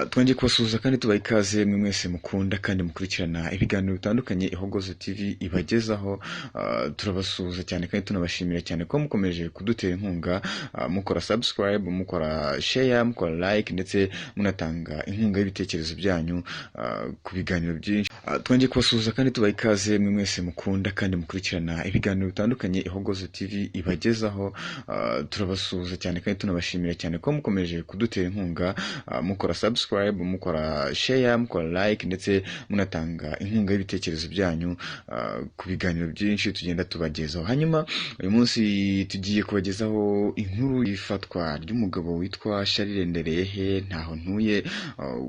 Twongeye kubasuhuza kandi tubaha ikaze mwe mwese mukunda kandi mukurikirana ibiganiro bitandukanye Ihogoza TV ibagezaho. Turabasuhuza cyane kandi tunabashimira cyane ko mukomeje kudutera inkunga, mukora subscribe, mukora share, mukora like ndetse munatanga inkunga y'ibitekerezo byanyu ku biganiro byinshi. Twongeye kubasuhuza kandi tubaha ikaze mwe mwese mukunda kandi mukurikirana ibiganiro bitandukanye Ihogoza TV ibagezaho. Turabasuhuza cyane kandi tunabashimira cyane ko mukomeje kudutera inkunga, mukora subscribe, mukora share, mukora like ndetse munatanga inkunga y'ibitekerezo byanyu ku biganiro byinshi tugenda tubagezaho. Hanyuma uyu munsi tugiye kubagezaho inkuru y'ifatwa ry'umugabo witwa Charles Ndereyehe ntaho ntuye,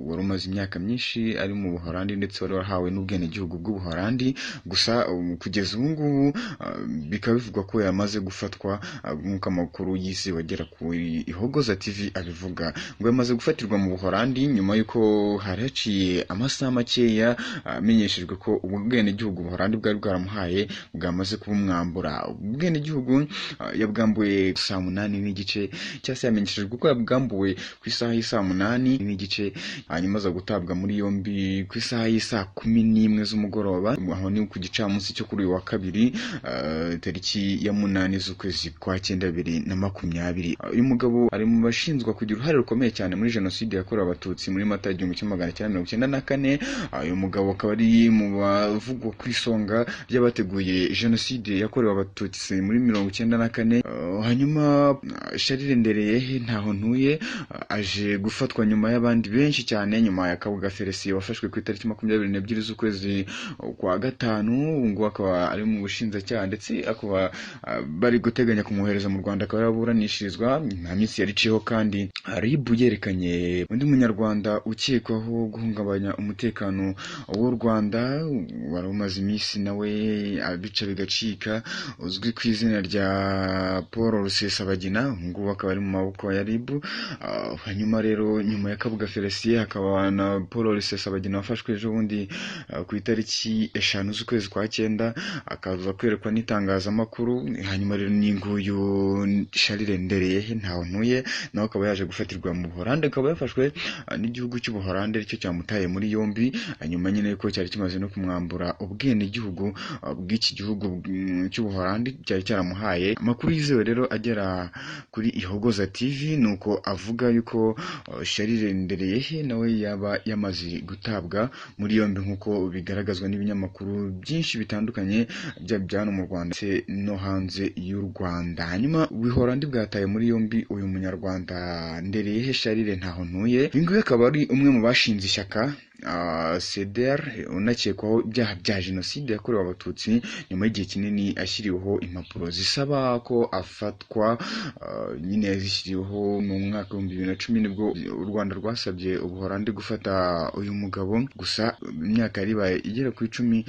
wari umaze imyaka myinshi ari mu Buholandi ndetse wari warahawe n'ubwenegihugu bw'Ubuholandi. Gusa kugeza ubu ngubu bikaba bivugwa ko yamaze gufatwa, nk'uko amakuru y'isi wagera ku Ihogoza TV abivuga, ngo yamaze gufatirwa mu Buholandi nyuma y'uko hari haciye amasaha makeya amenyeshejwe ko ubwenegihugu Ubuholandi bwari bwaramuhaye bwamaze kubumwambura. Ubwenegihugu yabwambuye saa 8 n'igice, cyangwa se yamenyeshejwe ko yabwambuwe ku isaha y'isaa 8 n'igice, hanyuma aza gutabwa muri yombi ku isaha y'isaa 11 z'umugoroba. Aho ni ku gicamunsi cyo kuri uyu wa kabiri, tariki ya 8 z'ukwezi kwa 9 2020. Uyu mugabo ari mu bashinzwa kugira uruhare rukomeye cyane muri jenoside yakorewe Abatutsi muri Mata 1994. Uyu mugabo akaba ari mu bavugwa ku isonga ry'abateguye jenoside yakorewe Abatutsi muri 1994. Hanyuma Charles Ndereyehe ntaho ntuye aje gufatwa nyuma y'abandi benshi cyane, nyuma ya Kabuga Felicien wafashwe ku itariki 22 z'ukwezi kwa gatanu. Ngo akaba ari mu bushinjacyaha ndetse akaba bari guteganya kumwohereza mu Rwanda akaba yaburanishirizwa. Nta minsi yariciyeho kandi RIB yerekanye undi munyarwanda ukekwaho guhungabanya umutekano w'u Rwanda, wari umaze iminsi nawe abica bigacika, uzwi ku izina rya Paul Rusesabagina. Ngubu akaba ari mu maboko ya RIB. Hanyuma rero nyuma ya Kabuga Felicien hakaba na Paul Rusesabagina wafashwe ejo bundi ku itariki 5 z'ukwezi kwa 9, akaza kwerekwa n'itangazamakuru. Hanyuma rero ni nguyu Charles Ndereyehe ntaho ntuye nawe akaba yaje gufatirwa mu Buholandi, akaba yafashwe n'igihugu cy'Ubuholandi aricyo cyamutaye muri yombi, hanyuma nyine yuko cyari kimaze no kumwambura ubwenegihugu bw'iki gihugu cy'Ubuholandi cyari cyaramuhaye. Amakuru yizewe rero agera kuri Ihogoza TV nuko avuga yuko Charles Ndereyehe nawe yaba yamaze gutabwa muri yombi, nk'uko bigaragazwa n'ibinyamakuru byinshi bitandukanye byano mu Rwanda ndetse no hanze y'u Rwanda. Hanyuma Ubuholandi bwataye muri yombi uyu munyarwanda Ndereyehe Charles ntaho ntuye. Uyu nguyu akaba ari umwe mu bashinze ishyaka CDR, unakekwaho ibyaha bya jenoside yakorewe Abatutsi, nyuma y'igihe kinini ashyiriweho impapuro zisaba ko afatwa. Nyine yazishyiriweho mu mwaka wa 2010 nibwo u Rwanda rwasabye Ubuholandi gufata uyu mugabo. Gusa imyaka yaribaye igera ku 10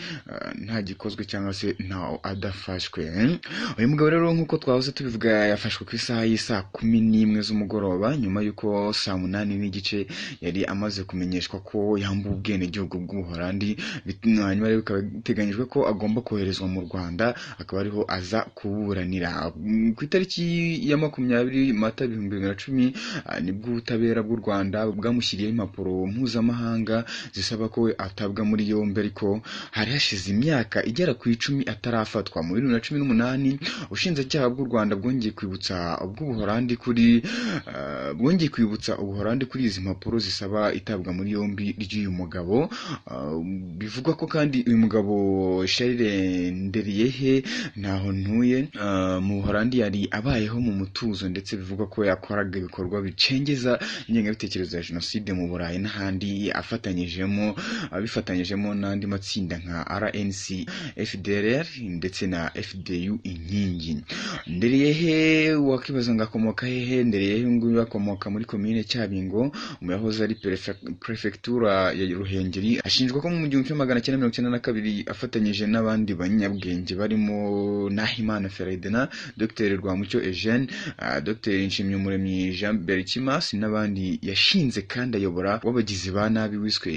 nta gikozwe cyangwa se nta adafashwe. Uyu mugabo rero nk'uko twahoze tubivuga yafashwe ku isaha y'isaa 11 z'umugoroba, nyuma y'uko saa 8 n'igice yari amaze kumenyeshwa ko ubwenegihugu bw'Ubuholandi. Hanyuma rero bikaba biteganyijwe ko agomba koherezwa mu Rwanda, akaba ariho aza kuburanira. Ku itariki ya 20 Mata 2010 nibwo ubutabera bw'u Rwanda bwamushyiriyeho impapuro mpuzamahanga zisaba ko atabwa muri yombi, ariko hari hashize imyaka igera ku 10 atarafatwa. Mu 2018 ubushinjacyaha bw'u Rwanda bwongeye kwibutsa Ubuholandi kuri izi mpapuro zisaba itabwa muri yombi ry'uyu mugabo. Bivugwa ko kandi uyu mugabo Charles Ndereyehe ntaho ntuye mu Buholandi yari abayeho mu mutuzo, ndetse bivugwa ko yakoraga ibikorwa bicengeza ingengabitekerezo ya jenoside mu Burayi n'ahandi, abifatanyijemo n'andi matsinda nka RNC, FDLR ndetse na FDU inkingi. Ndereyehe wakibaza ngo akomoka hehe? Ndereyehe nguyu akomoka muri komine Cyabingo, mu yahoze ari prefectura ya Ruhengeri ashinjwa ko mu 1992 afatanyije n'abandi banyabwenge barimo Nahimana Ferdinand, Dr Rwamucyo Eugene, Dr Nshimyumuremyi Jean Berkimas n'abandi yashinze kandi ayobora w'abagizi ba nabi wiswe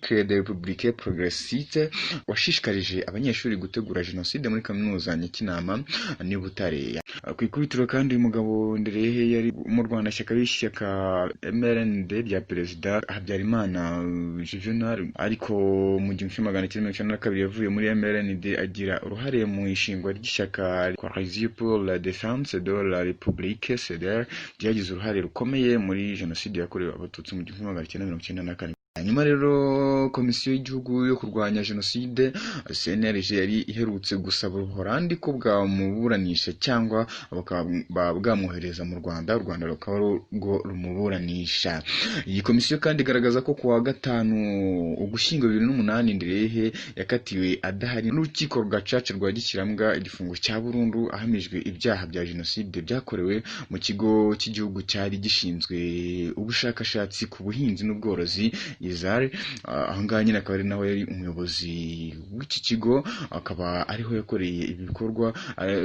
Crédit Républicain Progressiste washishikarije abanyeshuri gutegura jenoside muri kaminuza Nyakinama ni Butare. Ku ikubitiro kandi uyu mugabo Ndereyehe yari mu Rwanda y'ishyaka MRND rya Perezida Habyarimana Juvenal, ariko mu 1992 yavuye muri MRND agira uruhare mu ishingwa ry'ishyaka Coalition pour la Défense de la République CDR ryagize uruhare rukomeye muri jenoside yakorewe abatutsi mu 1994. Hanyuma rero komisiyo y'igihugu yo kurwanya jenoside CNRG yari iherutse gusaba Ubuholandi ko bwamuburanisha cyangwa bwamwohereza mu Rwanda, u Rwanda rukaba rwo rumuburanisha. Iyi komisiyo kandi igaragaza ko kuwa gatanu Ugushyingo 2008 Ndereyehe yakatiwe adahari n'urukiko gacaca rwa Gikirambwa igifungo cya burundu ahamijwe ibyaha bya jenoside byakorewe mu kigo cy'igihugu cyari gishinzwe ubushakashatsi ku buhinzi n'ubworozi Izari. Ahangaha nyine akaba ari nawe yari umuyobozi w'iki kigo, akaba ariho yakoreye ibikorwa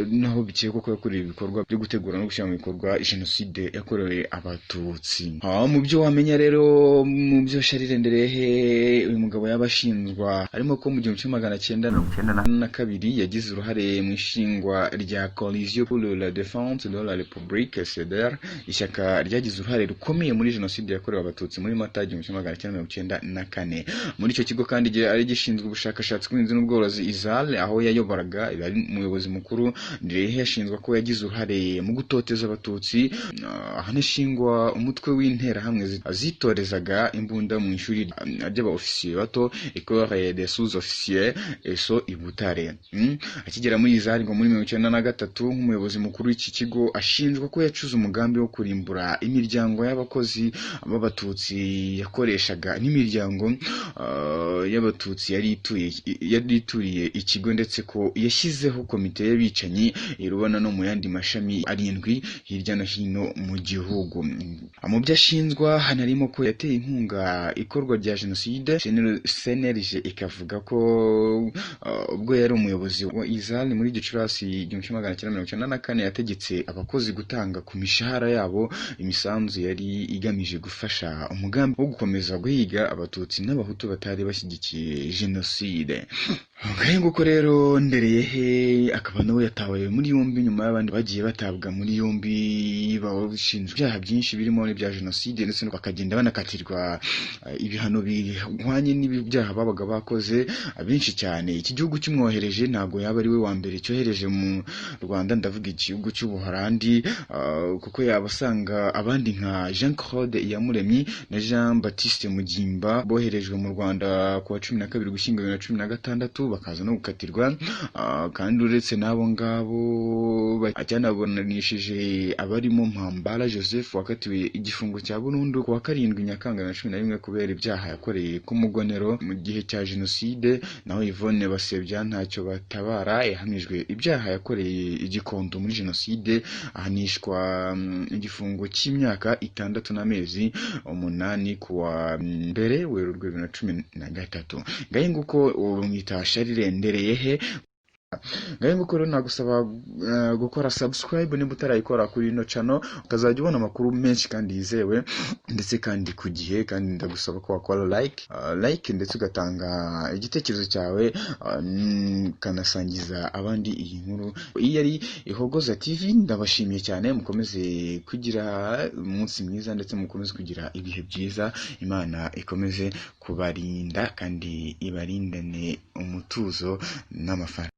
naho bikekwa ko yakoreye ibikorwa byo gutegura no gushyira mu bikorwa jenoside yakorewe abatutsi. Mu byo wamenya rero mu byo Charles Ndereyehe uyu mugabo yabashinjwa harimo ko mu 1992 yagize uruhare mu ishingwa rya Coalition pour la Défense de la République CDR, ishyaka ryagize uruhare rukomeye muri jenoside yakorewe abatutsi muri Mata 1994. Muri icyo kigo kandi ari gishinzwe ubushakashatsi ku buhinzi n'ubworozi Izal, aho yayoboraga ari umuyobozi mukuru. Ndereyehe yashinjwa ko yagize uruhare mu gutoteza abatutsi, hanashingwa umutwe w'interahamwe zitorezaga imbunda mu ishuri ry'abaofisiye bato École des sous-officiers ESO i Butare. Akigera muri Izal ngo muri 1993 nk'umuyobozi mukuru w'iki kigo ashinjwa ko yacuze umugambi wo kurimbura imiryango y'abakozi b'abatutsi yakoreshaga n'imiryango y'abatutsi yari ituriye ikigo, ndetse ko yashyizeho komite y'abicanyi irubana no mu yandi mashami 7 hirya no hino mu gihugu. Mu byo ashinjwa hanarimo ko yateye inkunga ikorwa rya jenoside. CNRG ikavuga ko ubwo yari umuyobozi wa Izal muri Gicurasi 1994 yategetse abakozi gutanga ku mishahara yabo imisanzu yari igamije gufasha umugambi wo gukomeza guhiga abatutsi n'abahutu batari bashyigikiye jenoside. Nguko rero Ndereyehe akaba nawe yatawe muri yombi nyuma y'abandi bagiye batabwa muri yombi bashinjwa ibyaha byinshi birimo n'ibya jenoside, ndetse bakagenda banakatirwa ibihano bihwanye n'ibyaha babaga bakoze byinshi cyane. Iki gihugu cy'umwohereje ntabwo yaba ari we wa mbere cyohereje mu Rwanda, ndavuga igihugu cy'Ubuholandi, kuko yabasanga abandi nka Jean Claude Iyamuremyi na Jean Baptiste Mugimba boherejwe mu Rwanda kuwa 12 Ugushyingo 2016 bakaza no gukatirwa. Kandi uretse n'abo ngabo bacyanabonanishije abarimo Mpambara Joseph wakatiwe igifungo cya burundu kuwa 7 Nyakanga 2011 kubera ibyaha yakoreye ku Mugonero mu gihe cya jenoside. Naho Yvonne Basebya ntacyo batabara yahamijwe ibyaha yakoreye igikondo muri jenoside, ahanishwa igifungo cy'imyaka 6 n'amezi 8 kuwa mbere Werurwe 2013. Ngaye nguko umwita Charles Ndereyehe. Ngaye nguko rero nagusaba gukora subscribe niba utarayikora kuri ino channel, ukazajya ubona amakuru menshi kandi yizewe ndetse kandi ku gihe. Kandi ndagusaba ko wakora like ndetse ugatanga igitekerezo cyawe, kanasangiza abandi iyi nkuru. Iyi yari Ihogoza TV, ndabashimiye cyane, mukomeze kugira umunsi mwiza ndetse mukomeze kugira ibihe byiza. Imana ikomeze kubarinda kandi ibarindane umutuzo n'amafaranga.